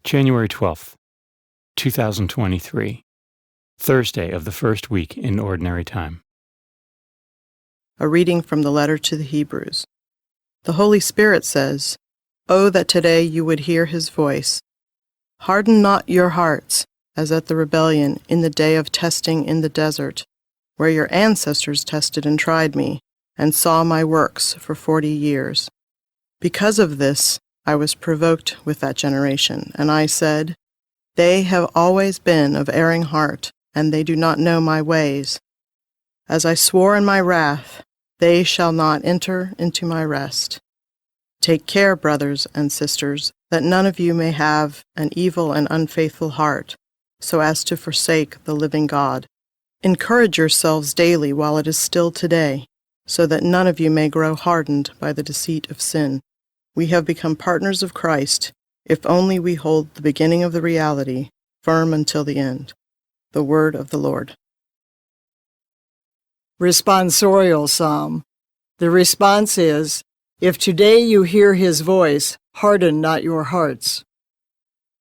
January 12th, 2023, Thursday of the first week in Ordinary Time. A reading from the letter to the Hebrews. The Holy Spirit says, "Oh, that today you would hear his voice. Harden not your hearts, as at the rebellion in the day of testing in the desert, where your ancestors tested and tried me, and saw my works for 40 years. Because of this, I was provoked with that generation, and I said, they have always been of erring heart, and they do not know my ways. As I swore in my wrath, they shall not enter into my rest. Take care, brothers and sisters, that none of you may have an evil and unfaithful heart, so as to forsake the living God. Encourage yourselves daily while it is still today, so that none of you may grow hardened by the deceit of sin. We have become partners of Christ, if only we hold the beginning of the reality firm until the end." The word of the Lord. Responsorial Psalm. The response is, "If today you hear his voice, harden not your hearts."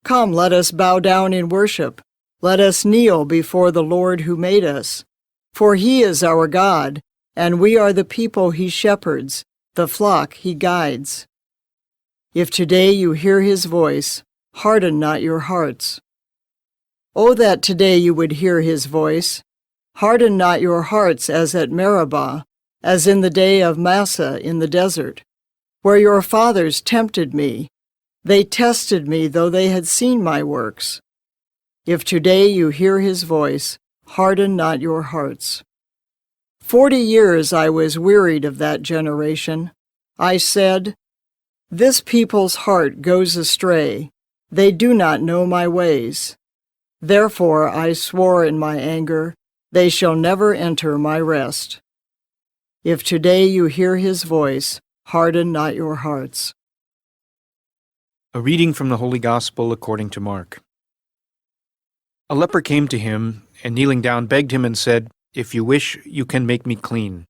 Come, let us bow down in worship. Let us kneel before the Lord who made us. For he is our God, and we are the people he shepherds, the flock he guides. If today you hear his voice, harden not your hearts. Oh, that today you would hear his voice. Harden not your hearts as at Meribah, as in the day of Massah in the desert, where your fathers tempted me. They tested me, though they had seen my works. If today you hear his voice, harden not your hearts. 40 years I was wearied of that generation. I said, "This people's heart goes astray. They do not know my ways." Therefore I swore in my anger, they shall never enter my rest. If today you hear his voice, harden not your hearts. A reading from the Holy Gospel according to Mark. A leper came to him, and kneeling down begged him and said, "If you wish, you can make me clean."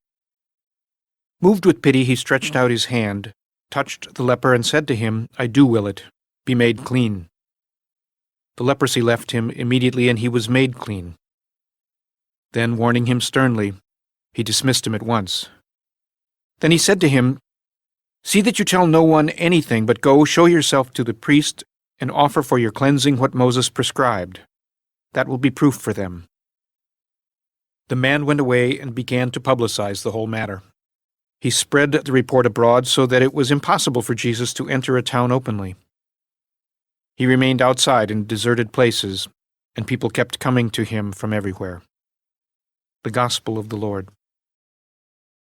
Moved with pity, he stretched out his hand, touched the leper, and said to him, "I do will it. Be made clean." The leprosy left him immediately, and he was made clean. Then, warning him sternly, he dismissed him at once. Then he said to him, "See that you tell no one anything, but go, show yourself to the priest, and offer for your cleansing what Moses prescribed. That will be proof for them." The man went away and began to publicize the whole matter. He spread the report abroad so that it was impossible for Jesus to enter a town openly. He remained outside in deserted places, and people kept coming to him from everywhere. The Gospel of the Lord.